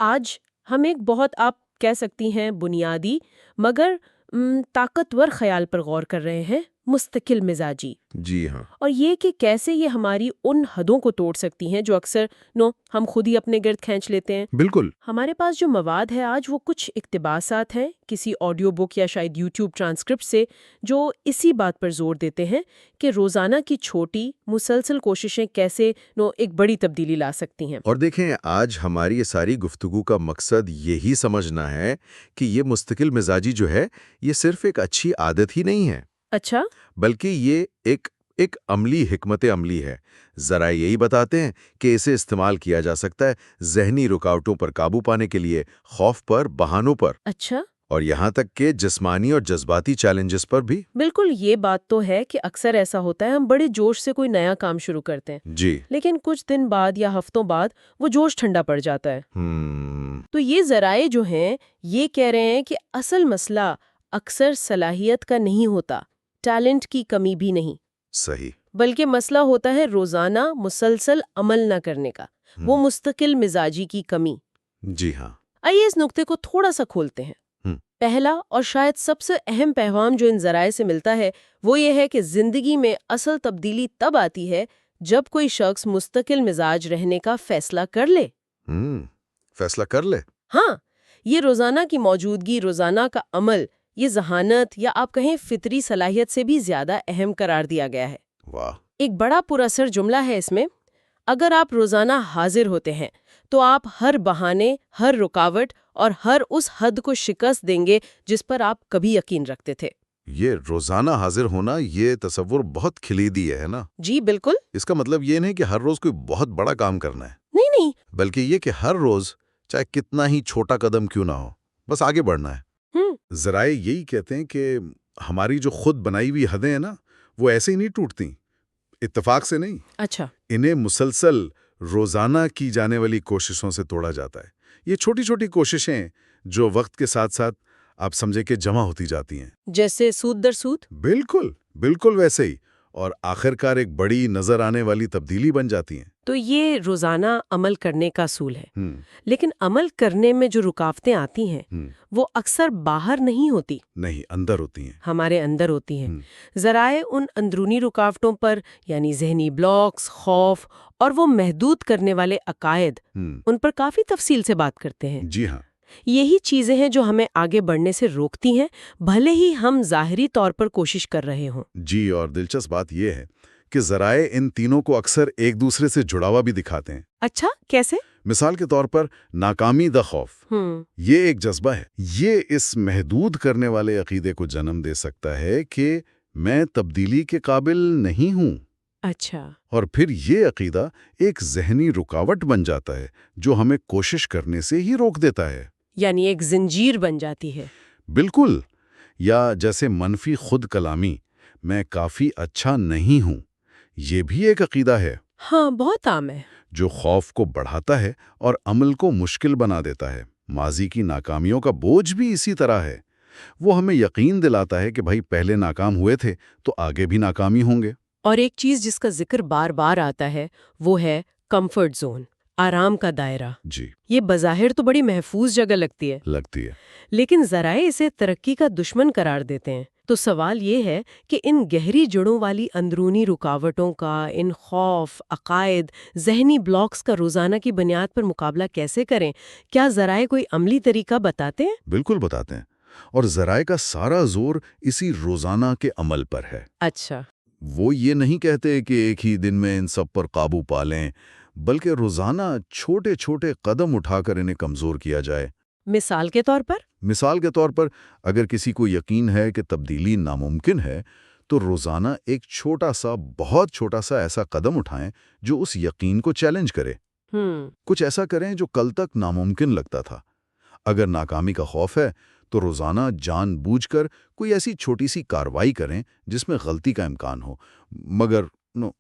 آج ہم ایک بہت آپ کہہ سکتی ہیں بنیادی مگر طاقتور خیال پر غور کر رہے ہیں، مستقل مزاجی۔ جی ہاں۔ اور یہ کہ کیسے یہ ہماری ان حدوں کو توڑ سکتی ہیں جو اکثر ہم خود ہی اپنے گرد کھینچ لیتے ہیں۔ بالکل۔ ہمارے پاس جو مواد ہے آج وہ کچھ اقتباسات ہیں کسی آڈیو بک یا شاید یوٹیوب ٹرانسکرپٹ سے، جو اسی بات پر زور دیتے ہیں کہ روزانہ کی چھوٹی مسلسل کوششیں کیسے ایک بڑی تبدیلی لا سکتی ہیں۔ اور دیکھیں، آج ہماری یہ ساری گفتگو کا مقصد یہی سمجھنا ہے کہ یہ مستقل مزاجی جو ہے یہ صرف ایک اچھی عادت ہی نہیں ہے، اچھا، بلکہ یہ ایک عملی حکمت عملی ہے۔ ذرائع یہی بتاتے ہیں کہ اسے استعمال کیا جا سکتا ہے ذہنی رکاوٹوں پر قابو پانے کے لیے، خوف پر، بہانوں پر، اچھا، اور یہاں تک کہ جسمانی اور جذباتی چیلنجز پر بھی۔ بالکل یہ بات تو ہے کہ اکثر ایسا ہوتا ہے ہم بڑے جوش سے کوئی نیا کام شروع کرتے ہیں، جی۔ لیکن کچھ دن بعد یا ہفتوں بعد وہ جوش ٹھنڈا پڑ جاتا ہے۔ تو یہ ذرائع جو ہیں یہ کہہ رہے ہیں کہ اصل مسئلہ اکثر صلاحیت کا نہیں ہوتا، ٹیلنٹ کی کمی بھی نہیں، صحیح۔ بلکہ مسئلہ ہوتا ہے روزانہ مسلسل عمل نہ کرنے کا، وہ مستقل مزاجی کی کمی۔ جی ہاں۔ آئیے اس نقطے کو تھوڑا سا کھولتے ہیں۔ پہلا اور شاید سب سے اہم پیغام جو ان ذرائع سے ملتا ہے وہ یہ ہے کہ زندگی میں اصل تبدیلی تب آتی ہے جب کوئی شخص مستقل مزاج رہنے کا فیصلہ کر لے۔ فیصلہ کر لے۔ ہاں، یہ روزانہ کی موجودگی، روزانہ کا عمل، یہ ذہانت یا آپ کہیں فطری صلاحیت سے بھی زیادہ اہم قرار دیا گیا ہے۔ واہ۔ ایک بڑا پر اثر جملہ ہے اس میں، اگر آپ روزانہ حاضر ہوتے ہیں تو آپ ہر بہانے، ہر رکاوٹ اور ہر اس حد کو شکست دیں گے جس پر آپ کبھی یقین رکھتے تھے۔ یہ روزانہ حاضر ہونا، یہ تصور بہت کلیدی ہے نا؟ جی بالکل۔ اس کا مطلب یہ نہیں کہ ہر روز کوئی بہت بڑا کام کرنا ہے، نہیں، بلکہ یہ کہ ہر روز چاہے کتنا ہی چھوٹا قدم کیوں نہ ہو، بس آگے بڑھنا ہے۔ ذرائع یہی کہتے ہیں کہ ہماری جو خود بنائی ہوئی حدیں ہیں نا، وہ ایسے ہی نہیں ٹوٹتی، اتفاق سے نہیں۔ اچھا، انہیں مسلسل روزانہ کی جانے والی کوششوں سے توڑا جاتا ہے۔ یہ چھوٹی چھوٹی کوششیں جو وقت کے ساتھ ساتھ آپ سمجھے کہ جمع ہوتی جاتی ہیں، جیسے سود در سود۔ بالکل ویسے ہی، اور آخرکار ایک بڑی نظر آنے والی تبدیلی بن جاتی ہیں۔ تو یہ روزانہ عمل کرنے کا اصول ہے، لیکن عمل کرنے میں جو رکاوٹیں آتی ہیں وہ اکثر باہر نہیں ہوتی، نہیں، اندر ہوتی ہیں، ہمارے اندر ہوتی ہیں۔ ذرائع ان اندرونی رکاوٹوں پر، یعنی ذہنی بلاکس، خوف اور وہ محدود کرنے والے عقائد، ان پر کافی تفصیل سے بات کرتے ہیں۔ جی ہاں۔ یہی چیزیں ہیں جو ہمیں آگے بڑھنے سے روکتی ہیں، بھلے ہی ہم ظاہری طور پر کوشش کر رہے ہوں۔ جی، اور دلچسپ بات یہ ہے کہ ذرائع ان تینوں کو اکثر ایک دوسرے سے جڑا ہوا بھی دکھاتے ہیں۔ اچھا، کیسے؟ مثال کے طور پر ناکامی دا خوف، یہ ایک جذبہ ہے۔ یہ اس محدود کرنے والے عقیدے کو جنم دے سکتا ہے کہ میں تبدیلی کے قابل نہیں ہوں۔ اچھا۔ اور پھر یہ عقیدہ ایک ذہنی رکاوٹ بن جاتا ہے جو ہمیں کوشش کرنے سے ہی روک دیتا ہے، یعنی ایک زنجیر بن جاتی ہے۔ بالکل۔ یا جیسے منفی خود کلامی، میں کافی اچھا نہیں ہوں، یہ بھی ایک عقیدہ ہے۔ ہاں، بہت عام ہے۔ جو خوف کو بڑھاتا ہے اور عمل کو مشکل بنا دیتا ہے۔ ماضی کی ناکامیوں کا بوجھ بھی اسی طرح ہے، وہ ہمیں یقین دلاتا ہے کہ بھائی پہلے ناکام ہوئے تھے تو آگے بھی ناکامی ہوں گے۔ اور ایک چیز جس کا ذکر بار بار آتا ہے وہ ہے کمفرٹ زون، آرام کا دائرہ۔ جی، یہ بظاہر تو بڑی محفوظ جگہ لگتی ہے، لیکن ذرائع اسے ترقی کا دشمن قرار دیتے ہیں۔ تو سوال یہ ہے کہ ان گہری جڑوں والی اندرونی رکاوٹوں کا، ان خوف، عقائد، ذہنی بلاکس کا روزانہ کی بنیاد پر مقابلہ کیسے کریں؟ کیا ذرائع کوئی عملی طریقہ بتاتے ہیں؟ بالکل بتاتے ہیں، اور ذرائع کا سارا زور اسی روزانہ کے عمل پر ہے۔ اچھا۔ وہ یہ نہیں کہتے کہ ایک ہی دن میں ان سب پر قابو پا لیں، بلکہ روزانہ چھوٹے چھوٹے قدم اٹھا کر انہیں کمزور کیا جائے۔ مثال کے طور پر اگر کسی کو یقین ہے کہ تبدیلی ناممکن ہے تو روزانہ ایک چھوٹا سا، بہت چھوٹا سا ایسا قدم اٹھائیں جو اس یقین کو چیلنج کرے۔ کچھ ایسا کریں جو کل تک ناممکن لگتا تھا۔ اگر ناکامی کا خوف ہے تو روزانہ جان بوجھ کر کوئی ایسی چھوٹی سی کارروائی کریں جس میں غلطی کا امکان ہو، مگر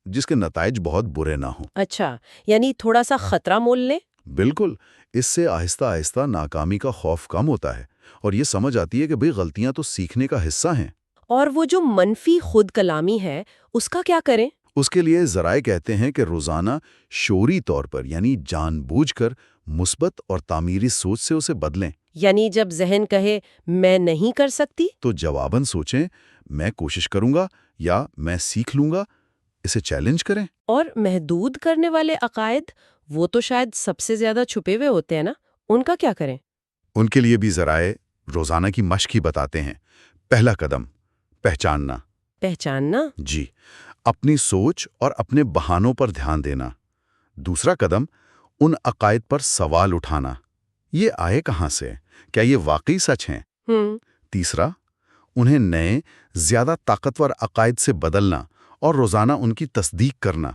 جس کے نتائج بہت برے نہ ہوں۔ اچھا، یعنی تھوڑا سا خطرہ مول لیں۔ بالکل، اس سے آہستہ آہستہ ناکامی کا خوف کم ہوتا ہے اور یہ سمجھ آتی ہے کہ بھئی غلطیاں تو سیکھنے کا حصہ ہیں۔ اور وہ جو منفی خود کلامی ہے اس کا کیا کریں؟ اس کے لیے ذرائع کہتے ہیں کہ روزانہ شعوری طور پر، یعنی جان بوجھ کر مثبت اور تعمیری سوچ سے اسے بدلیں۔ یعنی جب ذہن کہے میں نہیں کر سکتی تو جواباً سوچیں میں کوشش کروں گا یا میں سیکھ لوں گا، اسے چیلنج کریں۔ اور محدود کرنے والے عقائد وہ تو شاید سب سے زیادہ چھپے ہوئے ہوتے ہیں نا، ان کا کیا کریں؟ ان کے لیے بھی ذرائع روزانہ کی مشق ہی بتاتے ہیں۔ پہلا قدم پہچاننا۔ پہچاننا؟ جی، اپنی سوچ اور اپنے بہانوں پر دھیان دینا۔ دوسرا قدم ان عقائد پر سوال اٹھانا، یہ آئے کہاں سے؟ کیا یہ واقعی سچ ہیں؟ تیسرا، انہیں نئے زیادہ طاقتور عقائد سے بدلنا اور روزانہ ان کی تصدیق کرنا،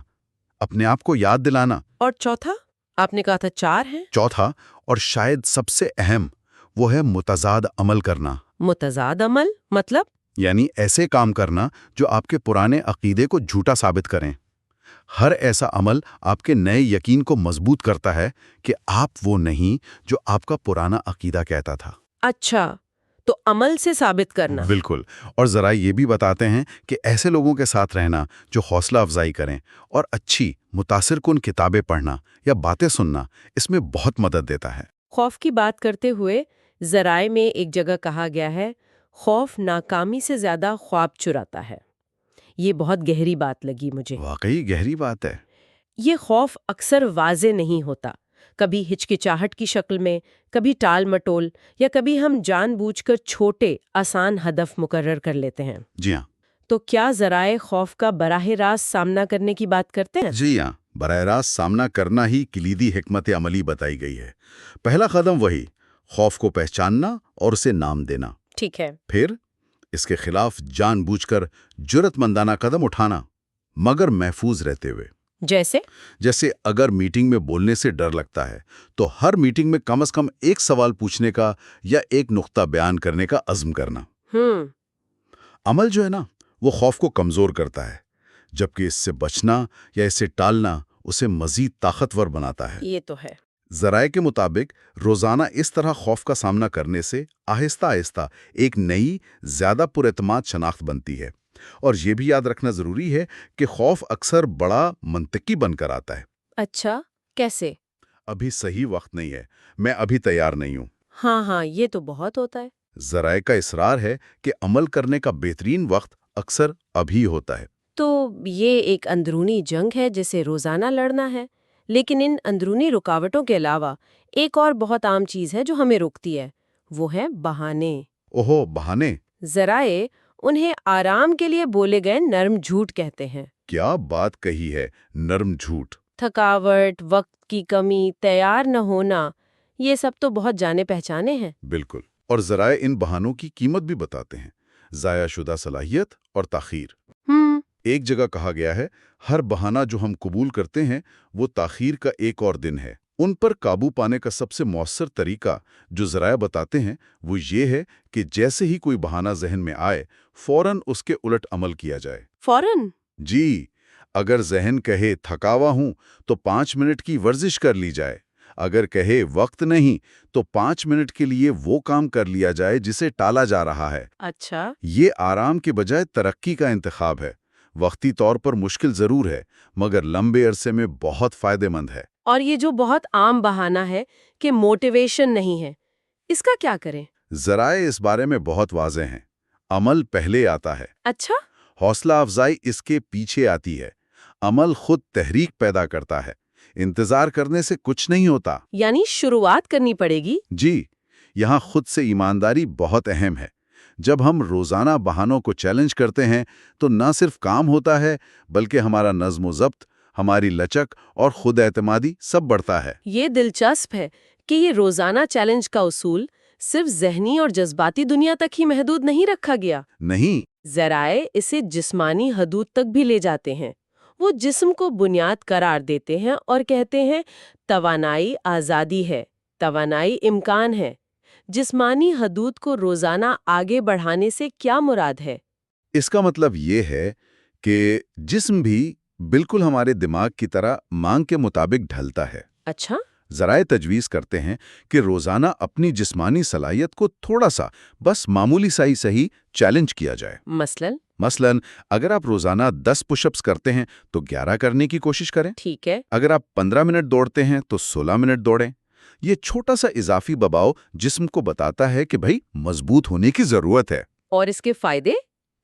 اپنے آپ کو یاد دلانا۔ اور چوتھا؟ آپ نے کہا تھا 4 ہیں۔ چوتھا اور شاید سب سے اہم وہ ہے متضاد عمل کرنا۔ متضاد عمل مطلب؟ یعنی ایسے کام کرنا جو آپ کے پرانے عقیدے کو جھوٹا ثابت کریں۔ ہر ایسا عمل آپ کے نئے یقین کو مضبوط کرتا ہے کہ آپ وہ نہیں جو آپ کا پرانا عقیدہ کہتا تھا۔ اچھا، تو عمل سے ثابت کرنا۔ بالکل، اور ذرا یہ بھی بتاتے ہیں کہ ایسے لوگوں کے ساتھ رہنا جو حوصلہ افزائی کریں اور اچھی متاثر کن کتابیں پڑھنا یا باتیں سننا اس میں بہت مدد دیتا ہے۔ خوف کی بات کرتے ہوئے ذرائع میں ایک جگہ کہا گیا ہے، خوف ناکامی سے زیادہ خواب چراتا ہے۔ یہ بہت گہری بات لگی مجھے۔ واقعی گہری بات ہے۔ یہ خوف اکثر واضح نہیں ہوتا، کبھی ہچکچاہٹ کی شکل میں، کبھی ٹال مٹول، یا کبھی ہم جان بوجھ کر چھوٹے آسان ہدف مقرر کر لیتے ہیں۔ جی ہاں۔ تو کیا ذرائع خوف کا براہ راست سامنا کرنے کی بات کرتے ہیں؟ جی ہاں، براہ راست سامنا کرنا ہی کلیدی حکمت عملی بتائی گئی ہے۔ پہلا قدم وہی خوف کو پہچاننا اور اسے نام دینا۔ ٹھیک ہے۔ پھر اس کے خلاف جان بوجھ کر جرأت مندانہ قدم اٹھانا، مگر محفوظ رہتے ہوئے۔ جیسے اگر میٹنگ میں بولنے سے ڈر لگتا ہے تو ہر میٹنگ میں کم از کم ایک سوال پوچھنے کا یا ایک نقطہ بیان کرنے کا عزم کرنا۔ عمل جو ہے نا وہ خوف کو کمزور کرتا ہے، جبکہ اس سے بچنا یا اسے ٹالنا اسے مزید طاقتور بناتا ہے۔ یہ تو ہے۔ ذرائع کے مطابق روزانہ اس طرح خوف کا سامنا کرنے سے آہستہ آہستہ ایک نئی زیادہ پراعتماد شناخت بنتی ہے۔ اور یہ بھی یاد رکھنا ضروری ہے کہ خوف اکثر بڑا منطقی بن کر آتا ہے۔ اچھا، کیسے؟ ابھی صحیح وقت نہیں ہے، میں ابھی تیار نہیں ہوں۔ ہاں، یہ تو بہت ہوتا ہے۔ ذرائع کا اصرار ہے کہ عمل کرنے کا بہترین وقت اکثر ابھی ہوتا ہے۔ تو یہ ایک اندرونی جنگ ہے جسے روزانہ لڑنا ہے، لیکن ان اندرونی رکاوٹوں کے علاوہ ایک اور بہت عام چیز ہے جو ہمیں روکتی ہے، وہ ہے بہانے۔ اوہو، بہانے؟ ذرائع انہیں آرام کے لیے بولے گئے نرم جھوٹ کہتے ہیں۔ کیا بات کہی ہے، نرم جھوٹ! تھکاوٹ، وقت کی کمی، تیار نہ ہونا، یہ سب تو بہت جانے پہچانے ہیں۔ بالکل، اور ذرائع ان بہانوں کی قیمت بھی بتاتے ہیں، ضائع شدہ صلاحیت اور تاخیر۔ ایک جگہ کہا گیا ہے، ہر بہانہ جو ہم قبول کرتے ہیں وہ تاخیر کا ایک اور دن ہے۔ ان پر قابو پانے کا سب سے مؤثر طریقہ جو ذرائع بتاتے ہیں وہ یہ ہے کہ جیسے ہی کوئی بہانہ ذہن میں آئے فوراً اس کے الٹ عمل کیا جائے۔ فوراً؟ جی، اگر ذہن کہے تھکا ہوا ہوں تو 5 منٹ کی ورزش کر لی جائے، اگر کہے وقت نہیں تو 5 منٹ کے لیے وہ کام کر لیا جائے جسے ٹالا جا رہا ہے۔ اچھا۔ یہ آرام کے بجائے ترقی کا انتخاب ہے۔ وقتی طور پر مشکل ضرور ہے مگر لمبے عرصے میں بہت فائدہ مند ہے۔ اور یہ جو بہت عام بہانہ ہے کہ موٹیویشن نہیں ہے، اس کا کیا کریں؟ ذرائع اس بارے میں بہت واضح ہیں، عمل پہلے آتا ہے۔ اچھا؟ حوصلہ افزائی اس کے پیچھے آتی ہے۔ عمل خود تحریک پیدا کرتا ہے، انتظار کرنے سے کچھ نہیں ہوتا۔ یعنی شروعات کرنی پڑے گی؟ جی، یہاں خود سے ایمانداری بہت اہم ہے۔ جب ہم روزانہ بہانوں کو چیلنج کرتے ہیں تو نہ صرف کام ہوتا ہے بلکہ ہمارا نظم و ضبط، ہماری لچک اور خود اعتمادی سب بڑھتا ہے۔ یہ دلچسپ ہے کہ یہ روزانہ چیلنج کا اصول صرف ذہنی اور جذباتی دنیا تک ہی محدود نہیں رکھا گیا۔ نہیں، ذرائع اسے جسمانی حدود تک بھی لے جاتے ہیں۔ وہ جسم کو بنیاد قرار دیتے ہیں اور کہتے ہیں توانائی آزادی ہے، توانائی امکان ہے۔ جسمانی حدود کو روزانہ آگے بڑھانے سے کیا مراد ہے؟ اس کا مطلب یہ ہے کہ جسم بھی بالکل ہمارے دماغ کی طرح مانگ کے مطابق ڈھلتا ہے۔ اچھا؟ ذرائع تجویز کرتے ہیں کہ روزانہ اپنی جسمانی صلاحیت کو تھوڑا سا، بس معمولی سا ہی صحیح چیلنج کیا جائے۔ مثلاً اگر آپ روزانہ 10 پش اپس کرتے ہیں تو 11 کرنے کی کوشش کریں۔ ٹھیک ہے۔ اگر آپ 15 منٹ دوڑتے ہیں تو 16 منٹ دوڑیں۔ یہ چھوٹا سا اضافی دباؤ جسم کو بتاتا ہے کہ بھئی مضبوط ہونے کی ضرورت ہے۔ اور اس کے فائدے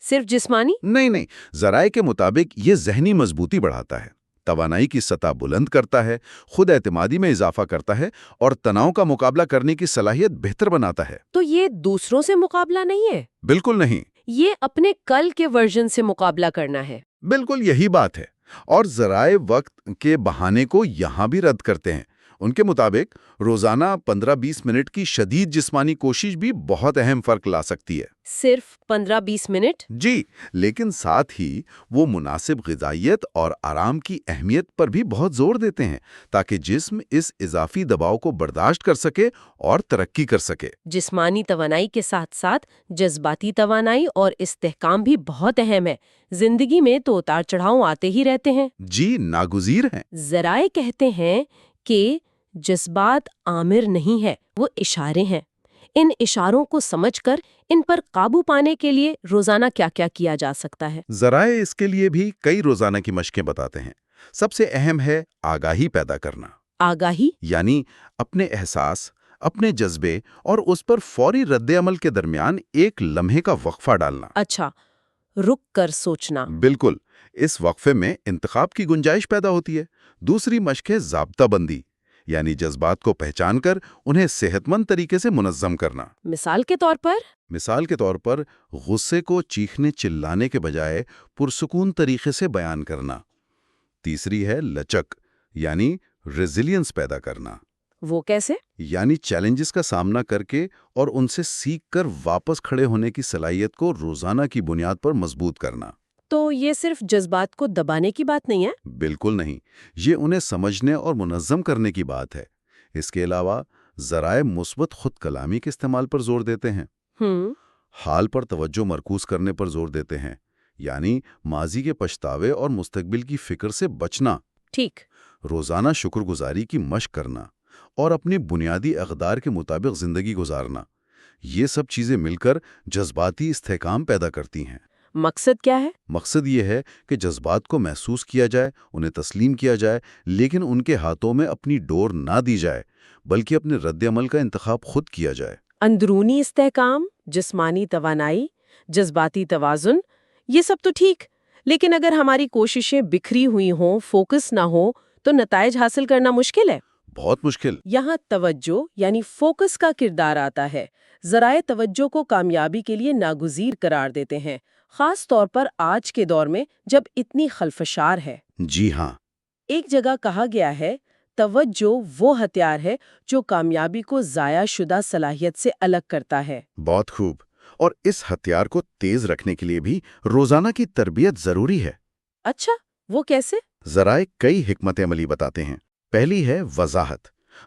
صرف جسمانی؟ نہیں، ذرائع کے مطابق یہ ذہنی مضبوطی بڑھاتا ہے، توانائی کی سطح بلند کرتا ہے، خود اعتمادی میں اضافہ کرتا ہے اور تناؤ کا مقابلہ کرنے کی صلاحیت بہتر بناتا ہے۔ تو یہ دوسروں سے مقابلہ نہیں ہے؟ بالکل نہیں، یہ اپنے کل کے ورژن سے مقابلہ کرنا ہے۔ بالکل یہی بات ہے، اور ذرائع وقت کے بہانے کو یہاں بھی رد کرتے ہیں۔ ان کے مطابق روزانہ 15-20 منٹ کی شدید جسمانی کوشش بھی بہت اہم فرق لا سکتی ہے۔ صرف 15-20 منٹ؟ جی، لیکن ساتھ ہی وہ مناسب غذائیت اور آرام کی اہمیت پر بھی بہت زور دیتے ہیں تاکہ جسم اس اضافی دباؤ کو برداشت کر سکے اور ترقی کر سکے۔ جسمانی توانائی کے ساتھ ساتھ جذباتی توانائی اور استحکام بھی بہت اہم ہے۔ زندگی میں تو اتار چڑھاؤ آتے ہی رہتے ہیں۔ جی، ناگزیر ہیں۔ ذرائع کہتے ہیں کہ جذبات آمر نہیں ہے، وہ اشارے ہیں۔ ان اشاروں کو سمجھ کر ان پر قابو پانے کے لیے روزانہ کیا کیا کیا جا سکتا ہے؟ ذرائع اس کے لیے بھی کئی روزانہ کی مشقیں بتاتے ہیں۔ سب سے اہم ہے آگاہی پیدا کرنا۔ آگاہی؟ یعنی اپنے احساس، اپنے جذبے اور اس پر فوری رد عمل کے درمیان ایک لمحے کا وقفہ ڈالنا۔ اچھا، رک کر سوچنا۔ بالکل، اس وقفے میں انتخاب کی گنجائش پیدا ہوتی ہے۔ دوسری مشق ہے ضابطہ بندی، یعنی جذبات کو پہچان کر انہیں صحت مند طریقے سے منظم کرنا۔ مثال کے طور پر؟ مثال کے طور پر غصے کو چیخنے چلانے کے بجائے پرسکون طریقے سے بیان کرنا۔ تیسری ہے لچک، یعنی ریزیلینس پیدا کرنا۔ وہ کیسے؟ یعنی چیلنجز کا سامنا کر کے اور ان سے سیکھ کر واپس کھڑے ہونے کی صلاحیت کو روزانہ کی بنیاد پر مضبوط کرنا۔ تو یہ صرف جذبات کو دبانے کی بات نہیں ہے؟ بالکل نہیں، یہ انہیں سمجھنے اور منظم کرنے کی بات ہے۔ اس کے علاوہ ذرائع مثبت خود کلامی کے استعمال پر زور دیتے ہیں۔ حال پر توجہ مرکوز کرنے پر زور دیتے ہیں، یعنی ماضی کے پچھتاوے اور مستقبل کی فکر سے بچنا۔ ٹھیک۔ روزانہ شکر گزاری کی مشق کرنا اور اپنی بنیادی اقدار کے مطابق زندگی گزارنا، یہ سب چیزیں مل کر جذباتی استحکام پیدا کرتی ہیں۔ مقصد کیا ہے؟ مقصد یہ ہے کہ جذبات کو محسوس کیا جائے، انہیں تسلیم کیا جائے، لیکن ان کے ہاتھوں میں اپنی ڈور نہ دی جائے، بلکہ اپنے رد عمل کا انتخاب خود کیا جائے۔ اندرونی استحکام، جسمانی توانائی، جذباتی توازن، یہ سب تو ٹھیک، لیکن اگر ہماری کوششیں بکھری ہوئی ہوں، فوکس نہ ہو، تو نتائج حاصل کرنا مشکل ہے۔ بہت مشکل۔ یہاں توجہ یعنی فوکس کا کردار آتا ہے۔ ذرائع توجہ کو کامیابی کے لیے ناگزیر قرار دیتے ہیں، خاص طور پر آج کے دور میں جب اتنی خلفشار ہے۔ جی ہاں۔ ایک جگہ کہا گیا ہے، توجہ وہ ہتھیار ہے جو کامیابی کو ضائع شدہ صلاحیت سے الگ کرتا ہے۔ بہت خوب، اور اس ہتھیار کو تیز رکھنے کے لیے بھی روزانہ کی تربیت ضروری ہے۔ اچھا، وہ کیسے؟ ذرائع کئی حکمت عملی بتاتے ہیں۔ پہلی ہے وضاحت۔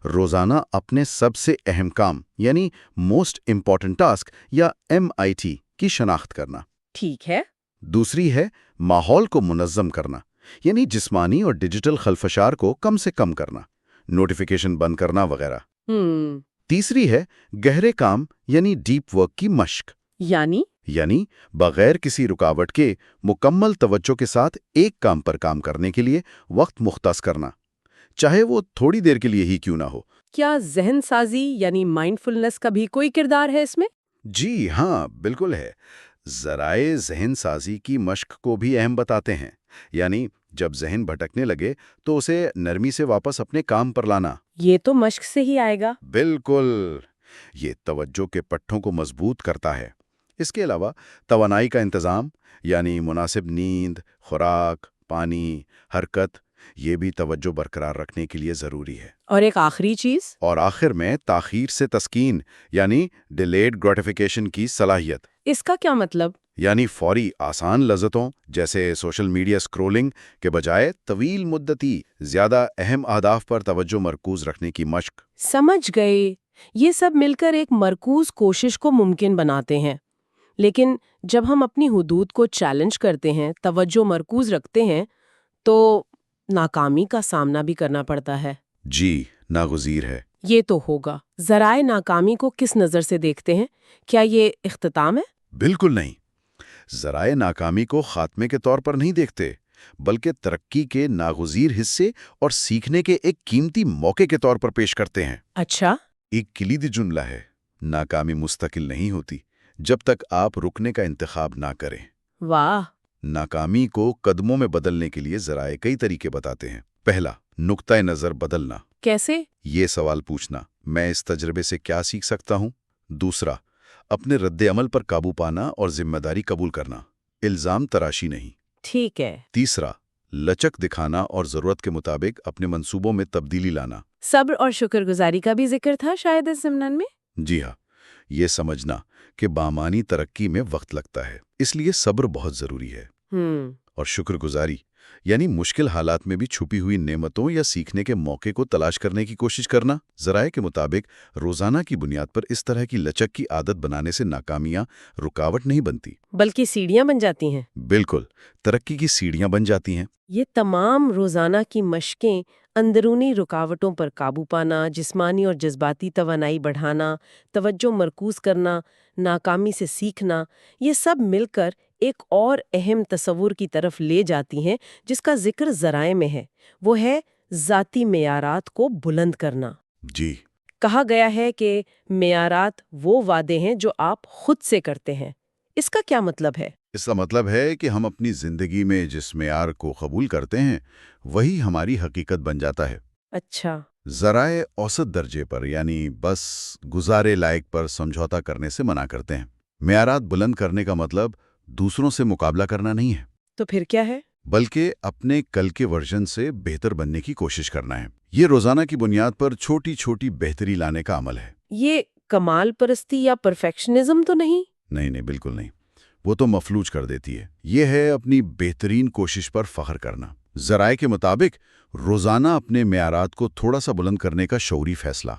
روزانہ اپنے سب سے اہم کام یعنی موسٹ امپورٹنٹ ٹاسک یا MIT کی شناخت کرنا۔ ٹھیک ہے۔ دوسری ہے ماحول کو منظم کرنا، یعنی جسمانی اور ڈیجیٹل خلفشار کو کم سے کم کرنا، نوٹیفیکیشن بند کرنا وغیرہ۔ تیسری ہے گہرے کام یعنی ڈیپ ورک کی مشق، یعنی بغیر کسی رکاوٹ کے مکمل توجہ کے ساتھ ایک کام پر کام کرنے کے لیے وقت مختص کرنا، چاہے وہ تھوڑی دیر کے لیے ہی کیوں نہ ہو۔ کیا ذہن سازی یعنی مائنڈفلنس کا بھی کوئی کردار ہے اس میں؟ جی ہاں، بالکل ہے۔ ذرائع ذہن سازی کی مشق کو بھی اہم بتاتے ہیں، یعنی جب ذہن بھٹکنے لگے تو اسے نرمی سے واپس اپنے کام پر لانا۔ یہ تو مشق سے ہی آئے گا۔ بالکل، یہ توجہ کے پٹھوں کو مضبوط کرتا ہے۔ اس کے علاوہ توانائی کا انتظام، یعنی مناسب نیند، خوراک، پانی، حرکت، یہ بھی توجہ برقرار رکھنے کے لیے ضروری ہے۔ اور ایک آخری چیز؟ اور آخر میں تاخیر سے تسکین یعنی ڈیلیڈ گریٹیفیکیشن کی صلاحیت۔ اس کا کیا مطلب؟ یعنی فوری آسان لذتوں جیسے سوشل میڈیا اسکرولنگ کے بجائے طویل مدتی زیادہ اہم اہداف پر توجہ مرکوز رکھنے کی مشق۔ سمجھ گئے۔ یہ سب مل کر ایک مرکوز کوشش کو ممکن بناتے ہیں، لیکن جب ہم اپنی حدود کو چیلنج کرتے ہیں، توجہ مرکوز رکھتے ہیں، تو ناکامی کا سامنا بھی کرنا پڑتا ہے۔ جی، ناگزیر ہے۔ یہ تو ہوگا۔ ذرائع ناکامی کو کس نظر سے دیکھتے ہیں؟ کیا یہ اختتام ہے؟ بالکل نہیں۔ ذرائع ناکامی کو خاتمے کے طور پر نہیں دیکھتے، بلکہ ترقی کے ناگزیر حصے اور سیکھنے کے ایک قیمتی موقع کے طور پر پیش کرتے ہیں۔ اچھا۔ ایک کلیدی جملہ ہے، ناکامی مستقل نہیں ہوتی جب تک آپ رکنے کا انتخاب نہ کریں۔ واہ! ناکامی کو قدموں میں بدلنے کے لیے ذرائع کئی طریقے بتاتے ہیں۔ پہلا، نقطۂ نظر بدلنا۔ کیسے؟ یہ سوال پوچھنا، میں اس تجربے سے کیا سیکھ سکتا ہوں؟ دوسرا، اپنے رد عمل پر قابو پانا اور ذمہ داری قبول کرنا، الزام تراشی نہیں۔ ٹھیک ہے۔ تیسرا، لچک دکھانا اور ضرورت کے مطابق اپنے منصوبوں میں تبدیلی لانا۔ صبر اور شکر گزاری کا بھی ذکر تھا شاید اس ضمن میں؟ جی ہاں، یہ سمجھنا کہ بامعنی ترقی میں وقت لگتا ہے، اس لیے صبر بہت ضروری ہے۔ اور شکر گزاری یعنی مشکل حالات میں بھی چھپی ہوئی نعمتوں یا سیکھنے کے موقع کو تلاش کرنے کی کوشش کرنا۔ ذرائع کے مطابق روزانہ کی بنیاد پر اس طرح کی لچک کی عادت بنانے سے ناکامیاں رکاوٹ نہیں بنتی، بلکہ سیڑھیاں بن جاتی ہیں۔ بالکل، ترقی کی سیڑھیاں بن جاتی ہیں۔ یہ تمام روزانہ کی مشقیں اندرونی رکاوٹوں پر قابو پانا، جسمانی اور جذباتی توانائی بڑھانا، توجہ مرکوز کرنا، ناکامی سے سیکھنا، یہ سب مل کر ایک اور اہم تصور کی طرف لے جاتی ہیں جس کا ذکر ذرائع میں ہے، وہ ہے ذاتی معیارات کو بلند کرنا۔ جی، کہا گیا ہے کہ معیارات وہ وعدے ہیں جو آپ خود سے کرتے ہیں۔ اس کا کیا مطلب ہے؟ اس کا مطلب ہے کہ ہم اپنی زندگی میں جس معیار کو قبول کرتے ہیں وہی ہماری حقیقت بن جاتا ہے۔ اچھا۔ ذرائع اوسط درجے پر یعنی بس گزارے لائق پر سمجھوتا کرنے سے منع کرتے ہیں۔ معیارات بلند کرنے کا مطلب دوسروں سے مقابلہ کرنا نہیں ہے، تو پھر کیا ہے؟ بلکہ اپنے کل کے ورژن سے بہتر بننے کی کوشش کرنا ہے۔ یہ روزانہ کی بنیاد پر چھوٹی چھوٹی بہتری لانے کا عمل ہے۔ یہ کمال پرستی یا پرفیکشنزم تو نہیں؟ نہیں، بالکل نہیں، وہ تو مفلوج کر دیتی ہے۔ یہ ہے اپنی بہترین کوشش پر فخر کرنا۔ ذرائع کے مطابق روزانہ اپنے معیارات کو تھوڑا سا بلند کرنے کا شعوری فیصلہ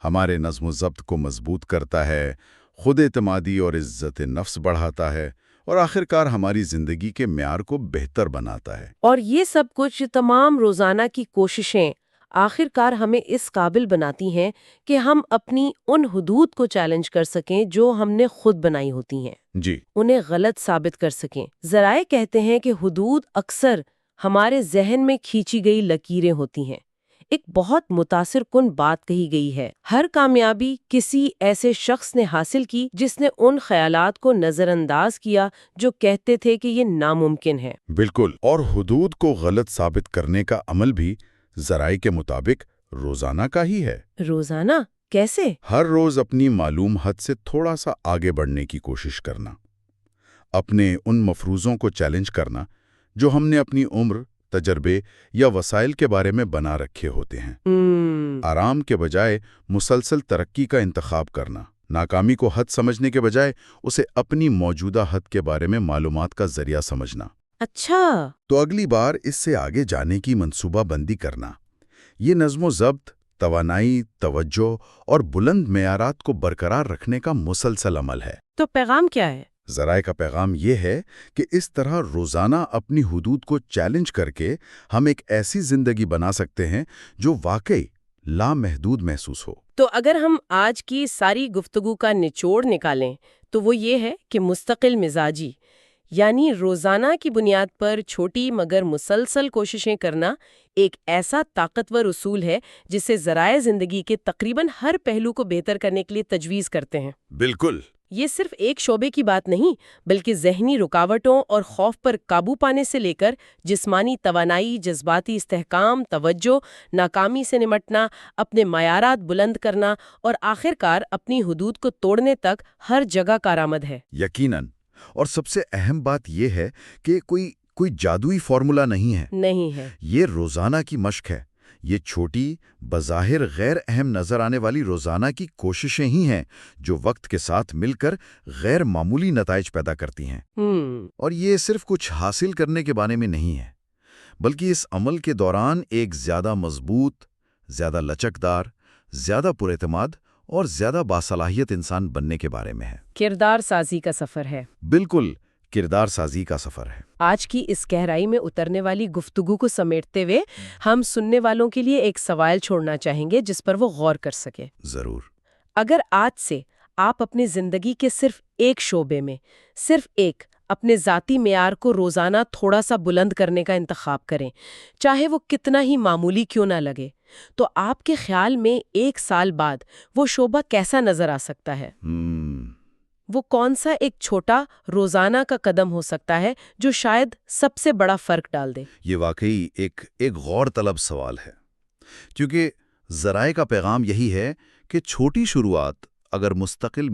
ہمارے نظم و ضبط کو مضبوط کرتا ہے، خود اعتمادی اور عزت نفس بڑھاتا ہے، اور آخرکار ہماری زندگی کے معیار کو بہتر بناتا ہے۔ اور یہ سب کچھ تمام روزانہ کی کوششیں آخرکار ہمیں اس قابل بناتی ہیں کہ ہم اپنی ان حدود کو چیلنج کر سکیں جو ہم نے خود بنائی ہوتی ہیں، جی، انہیں غلط ثابت کر سکیں۔ ذرائع کہتے ہیں کہ حدود اکثر ہمارے ذہن میں کھینچی گئی لکیریں ہوتی ہیں۔ ایک بہت متاثر کن بات کہی گئی ہے، ہر کامیابی کسی ایسے شخص نے حاصل کی جس نے ان خیالات کو نظر انداز کیا جو کہتے تھے کہ یہ ناممکن ہے۔ بالکل، اور حدود کو غلط ثابت کرنے کا عمل بھی ذرائع کے مطابق روزانہ کا ہی ہے۔ روزانہ؟ کیسے؟ ہر روز اپنی معلوم حد سے تھوڑا سا آگے بڑھنے کی کوشش کرنا، اپنے ان مفروضوں کو چیلنج کرنا جو ہم نے اپنی عمر، تجربے یا وسائل کے بارے میں بنا رکھے ہوتے ہیں۔ آرام کے بجائے مسلسل ترقی کا انتخاب کرنا، ناکامی کو حد سمجھنے کے بجائے اسے اپنی موجودہ حد کے بارے میں معلومات کا ذریعہ سمجھنا۔ اچھا، تو اگلی بار اس سے آگے جانے کی منصوبہ بندی کرنا۔ یہ نظم و ضبط، توانائی، توجہ اور بلند معیارات کو برقرار رکھنے کا مسلسل عمل ہے۔ تو پیغام کیا ہے؟ ذرائع کا پیغام یہ ہے کہ اس طرح روزانہ اپنی حدود کو چیلنج کر کے ہم ایک ایسی زندگی بنا سکتے ہیں جو واقعی لامحدود محسوس ہو۔ تو اگر ہم آج کی ساری گفتگو کا نچوڑ نکالیں تو وہ یہ ہے کہ مستقل مزاجی یعنی روزانہ کی بنیاد پر چھوٹی مگر مسلسل کوششیں کرنا ایک ایسا طاقتور اصول ہے جسے ذرائع زندگی کے تقریباً ہر پہلو کو بہتر کرنے کے لیے تجویز کرتے ہیں۔ بالکل، یہ صرف ایک شعبے کی بات نہیں بلکہ ذہنی رکاوٹوں اور خوف پر قابو پانے سے لے کر جسمانی توانائی، جذباتی استحکام، توجہ، ناکامی سے نمٹنا، اپنے معیارات بلند کرنا اور آخرکار اپنی حدود کو توڑنے تک ہر جگہ کارآمد ہے۔ یقیناً، اور سب سے اہم بات یہ ہے کہ کوئی جادوئی فارمولا نہیں ہے۔ یہ روزانہ کی مشق ہے۔ یہ چھوٹی، بظاہر غیر اہم نظر آنے والی روزانہ کی کوششیں ہی ہیں جو وقت کے ساتھ مل کر غیر معمولی نتائج پیدا کرتی ہیں۔ اور یہ صرف کچھ حاصل کرنے کے بارے میں نہیں ہے، بلکہ اس عمل کے دوران ایک زیادہ مضبوط، زیادہ لچکدار، زیادہ پراعتماد اور زیادہ باصلاحیت انسان بننے کے بارے میں ہے۔ کردار سازی کا سفر ہے۔ بالکل، کردار سازی کا سفر ہے۔ آج کی اس گہرائی میں اترنے والی گفتگو کو سمیٹتے ہوئے ہم سننے والوں کے لیے ایک سوال چھوڑنا چاہیں گے جس پر وہ غور کر سکے۔ ضرور۔ اگر آج سے آپ اپنی زندگی کے صرف ایک شعبے میں، صرف ایک اپنے ذاتی معیار کو روزانہ تھوڑا سا بلند کرنے کا انتخاب کریں، چاہے وہ کتنا ہی معمولی کیوں نہ لگے، تو آپ کے خیال میں 1 سال بعد وہ شعبہ کیسا نظر آ سکتا ہے؟ وہ کون سا ایک چھوٹا روزانہ کا قدم ہو سکتا ہے جو شاید سب سے بڑا فرق ڈال دے؟ یہ واقعی ایک غور طلب سوال ہے، کیونکہ ذرائع کا پیغام یہی ہے کہ چھوٹی شروعات اگر مستقل